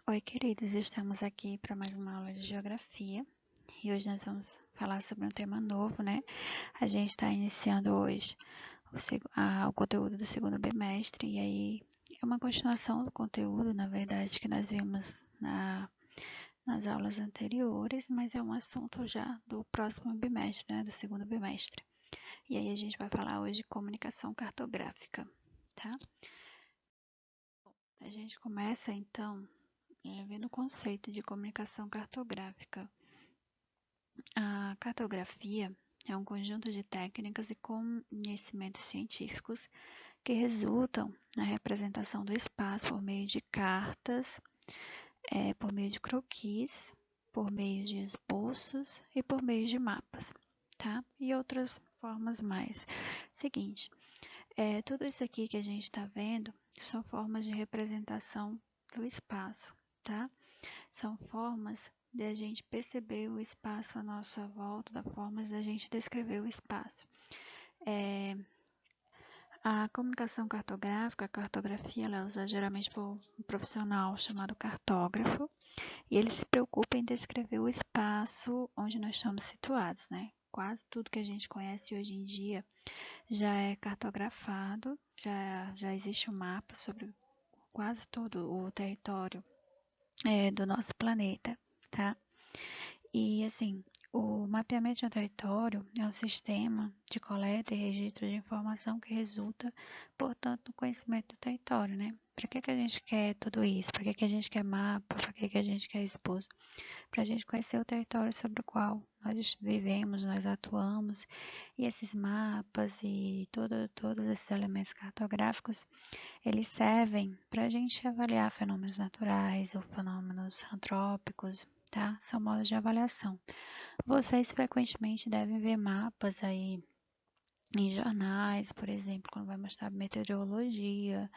Oi, queridos, estamos aqui para mais uma aula de geografia e hoje nós vamos falar sobre um tema novo, né? A gente está iniciando hoje o conteúdo do segundo bimestre e aí é uma continuação do conteúdo, na verdade, que nós vimos nas aulas anteriores, mas é um assunto já do próximo bimestre, né? Do segundo bimestre. E aí a gente vai falar hoje de comunicação cartográfica, tá? A gente começa então vendo o conceito de comunicação cartográfica. A cartografia é um conjunto de técnicas e conhecimentos científicos que resultam na representação do espaço por meio de cartas, por meio de croquis, por meio de esboços e por meio de mapas, tá? E outras formas mais. Seguinte, tudo isso aqui que a gente está vendo são formas de representação do espaço, tá? São formas de a gente perceber o espaço à nossa volta, da forma de a gente descrever o espaço. A comunicação cartográfica, a cartografia, ela é usada geralmente por um profissional chamado cartógrafo, e ele se preocupa em descrever o espaço onde nós estamos situados, né? Quase tudo que a gente conhece hoje em dia já é cartografado, já existe um mapa sobre quase todo o território do nosso planeta, tá? E assim, o mapeamento de um território é um sistema de coleta e registro de informação que resulta, portanto, no conhecimento do território, né? Para que a gente quer tudo isso? Para que a gente quer mapa? Para que a gente quer esposo? Para a gente conhecer o território sobre o qual nós vivemos, nós atuamos, e esses mapas e todos esses elementos cartográficos, eles servem para a gente avaliar fenômenos naturais ou fenômenos antrópicos, tá? São modos de avaliação. Vocês frequentemente devem ver mapas aí em jornais, por exemplo, quando vai mostrar meteorologia.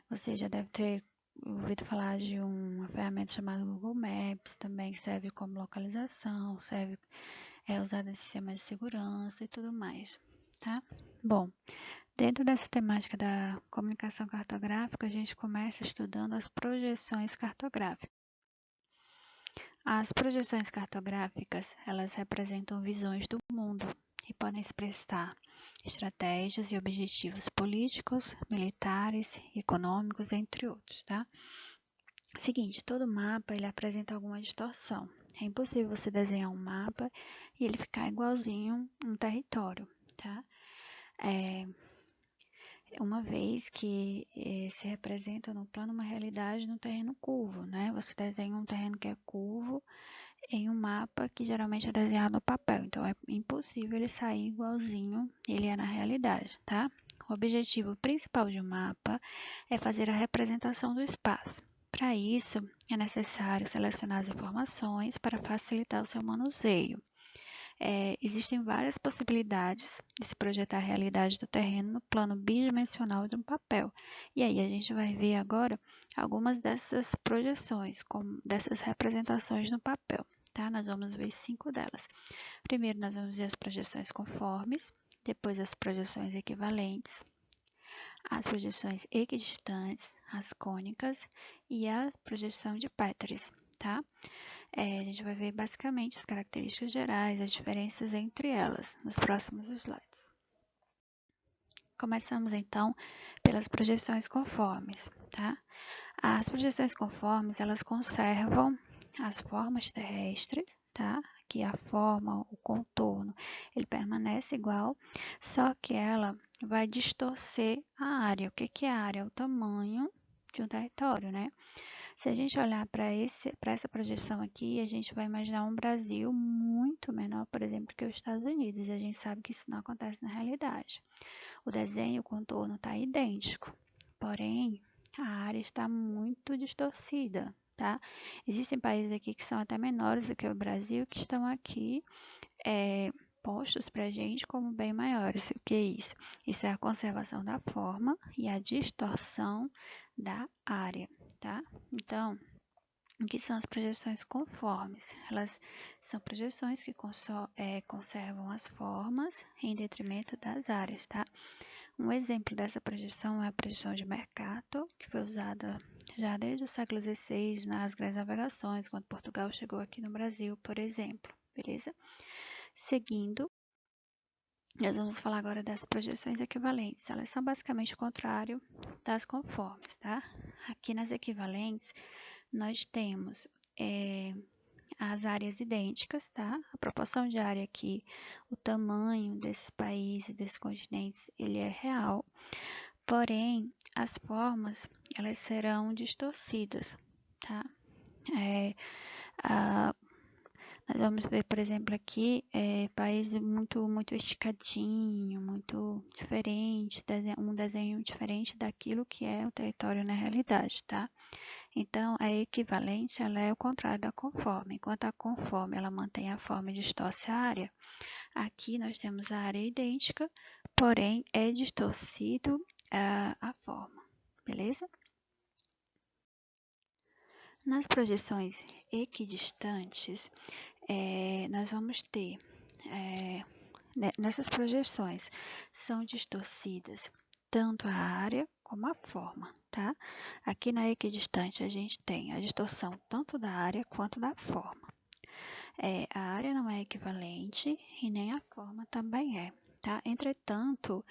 Você já deve ter ouvido falar de uma ferramenta chamada Google Maps, também que serve como localização, é usada em sistemas de segurança e tudo mais, tá? Bom, dentro dessa temática da comunicação cartográfica, a gente começa estudando as projeções cartográficas. As projeções cartográficas, elas representam visões do mundo e podem expressar estratégias e objetivos políticos, militares, econômicos, entre outros, tá? Seguinte, todo mapa ele apresenta alguma distorção. É impossível você desenhar um mapa e ele ficar igualzinho um território, tá? Uma vez que se representa no plano uma realidade no terreno curvo, né? Você desenha um terreno que é curvo em um mapa que geralmente é desenhado no papel, então é impossível ele sair igualzinho ele é na realidade, tá? O objetivo principal de um mapa é fazer a representação do espaço. Para isso, é necessário selecionar as informações para facilitar o seu manuseio. Existem várias possibilidades de se projetar a realidade do terreno no plano bidimensional de um papel. E aí a gente vai ver agora algumas dessas projeções, dessas representações no papel. Tá? Nós vamos ver 5 delas. Primeiro nós vamos ver as projeções conformes, depois as projeções equivalentes, as projeções equidistantes, as cônicas e a projeção de Petris, tá? A gente vai ver basicamente as características gerais, as diferenças entre elas, nos próximos slides. Começamos então pelas projeções conformes, tá? As projeções conformes, elas conservam as formas terrestres, tá? Aqui a forma, o contorno, ele permanece igual, só que ela vai distorcer a área. O que é a área? É o tamanho de um território, né? Se a gente olhar para essa projeção aqui, a gente vai imaginar um Brasil muito menor, por exemplo, que os Estados Unidos. E a gente sabe que isso não acontece na realidade. O desenho, o contorno está idêntico, porém a área está muito distorcida, tá? Existem países aqui que são até menores do que o Brasil, que estão aqui postos para a gente como bem maiores. O que é isso? Isso é a conservação da forma e a distorção da área, tá? Então, o que são as projeções conformes? Elas são projeções que conservam as formas em detrimento das áreas, tá? Um exemplo dessa projeção é a projeção de Mercator, que foi usada já desde o século XVI, nas grandes navegações, quando Portugal chegou aqui no Brasil, por exemplo, beleza? Seguindo, nós vamos falar agora das projeções equivalentes. Elas são basicamente o contrário das conformes, tá? Aqui nas equivalentes, nós temos as áreas idênticas, tá? A proporção de área aqui, o tamanho desses países, desses continentes, ele é real. Porém, as formas, elas serão distorcidas, tá? Nós vamos ver, por exemplo, aqui, país muito esticadinho, muito diferente, um desenho diferente daquilo que é o território na realidade, tá? Então, a equivalente, ela é o contrário da conforme. Enquanto a conforme, ela mantém a forma e distorce a área, aqui nós temos a área idêntica, porém é distorcido a forma, beleza? Nas projeções equidistantes, nós vamos ter, nessas projeções, são distorcidas tanto a área como a forma, tá? Aqui na equidistante a gente tem a distorção tanto da área quanto da forma. A área não é equivalente e nem a forma também é, tá? Entretanto,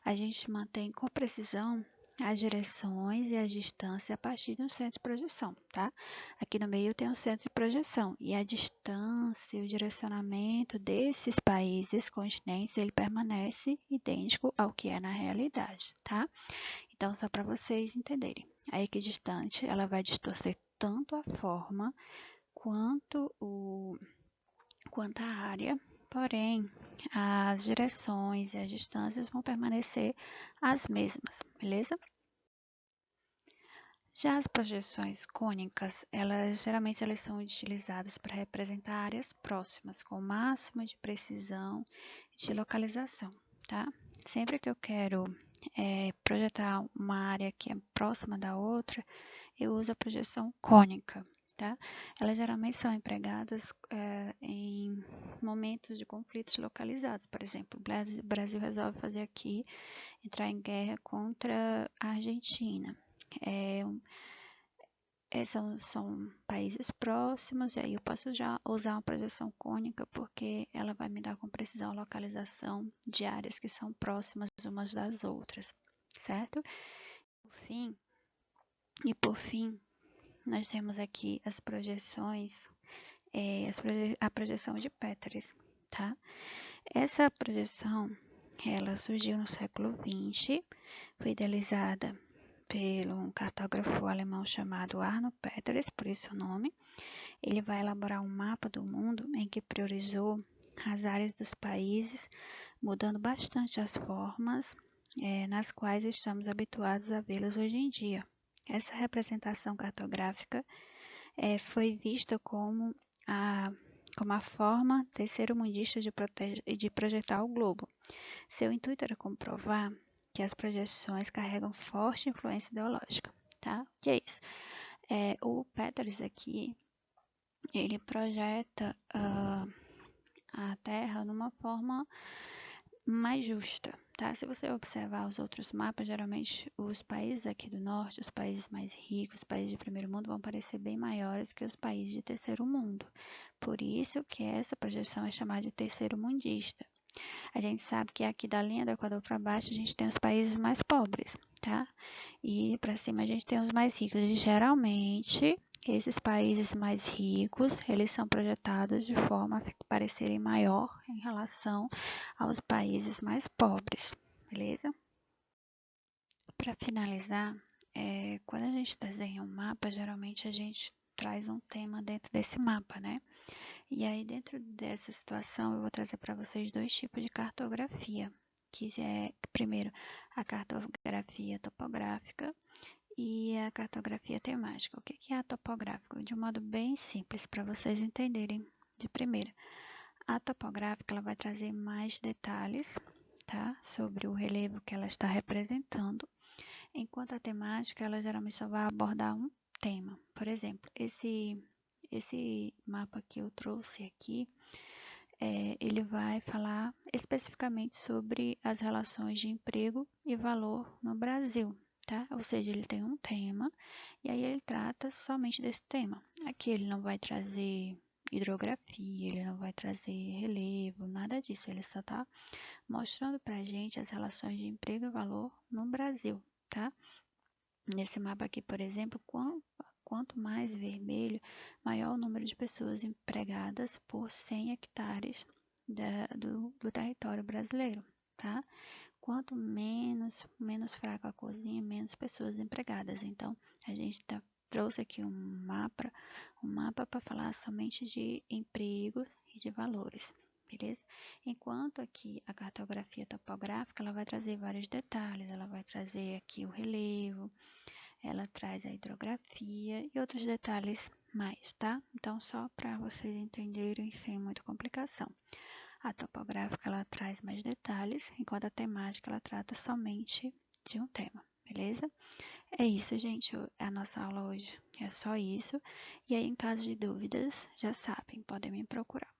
a gente mantém com precisão as direções e as distâncias a partir do centro de projeção, tá? Aqui no meio tem o centro de projeção e a distância e o direcionamento desses países, continentes, ele permanece idêntico ao que é na realidade, tá? Então, só para vocês entenderem, a equidistante, ela vai distorcer tanto a forma quanto a área, porém, as direções e as distâncias vão permanecer as mesmas, beleza? Já as projeções cônicas, geralmente elas são utilizadas para representar áreas próximas, com o máximo de precisão de localização, tá? Sempre que eu quero projetar uma área que é próxima da outra, eu uso a projeção cônica, tá? Elas geralmente são empregadas em momentos de conflitos localizados. Por exemplo, o Brasil resolve entrar em guerra contra a Argentina. São países próximos, e aí eu posso já usar uma projeção cônica, porque ela vai me dar com precisão a localização de áreas que são próximas umas das outras, certo? Por fim, nós temos aqui as projeções, a projeção de Petris, tá? Essa projeção, ela surgiu no século XX, foi idealizada pelo um cartógrafo alemão chamado Arno Petris, por isso o nome. Ele vai elaborar um mapa do mundo em que priorizou as áreas dos países, mudando bastante as formas nas quais estamos habituados a vê-las hoje em dia. Essa representação cartográfica foi vista como a forma terceiro-mundista de projetar o globo. Seu intuito era comprovar que as projeções carregam forte influência ideológica, tá? O que é isso? O Peters aqui, ele projeta a Terra numa forma mais justa, tá? Se você observar os outros mapas, geralmente os países aqui do norte, os países mais ricos, os países de primeiro mundo, vão parecer bem maiores que os países de terceiro mundo. Por isso que essa projeção é chamada de terceiro mundista. A gente sabe que aqui da linha do Equador para baixo a gente tem os países mais pobres, tá? E para cima a gente tem os mais ricos. E geralmente esses países mais ricos, eles são projetados de forma a parecerem maior em relação aos países mais pobres, beleza? Para finalizar, quando a gente desenha um mapa, geralmente a gente traz um tema dentro desse mapa, né? E aí, dentro dessa situação, eu vou trazer para vocês dois tipos de cartografia, que primeiro, a cartografia topográfica e a cartografia temática. O que é a topográfica? De um modo bem simples, para vocês entenderem de primeira. A topográfica, ela vai trazer mais detalhes, tá? Sobre o relevo que ela está representando, enquanto a temática, ela geralmente só vai abordar um tema. Por exemplo, esse mapa que eu trouxe aqui, ele vai falar especificamente sobre as relações de emprego e valor no Brasil, tá? Ou seja, ele tem um tema e aí ele trata somente desse tema. Aqui ele não vai trazer hidrografia, ele não vai trazer relevo, nada disso. Ele só está mostrando para a gente as relações de emprego e valor no Brasil, tá? Nesse mapa aqui, por exemplo, quanto mais vermelho, maior o número de pessoas empregadas por 100 hectares do território brasileiro, tá? Quanto menos fraca a corzinha, menos pessoas empregadas. Então, a gente trouxe aqui um mapa para falar somente de emprego e de valores, beleza? Enquanto aqui a cartografia topográfica, ela vai trazer vários detalhes, ela vai trazer aqui o relevo, ela traz a hidrografia e outros detalhes mais, tá? Então, só para vocês entenderem sem muita complicação. A topográfica ela traz mais detalhes, enquanto a temática ela trata somente de um tema, beleza? É isso, gente. A nossa aula hoje é só isso. E aí, em caso de dúvidas, já sabem, podem me procurar.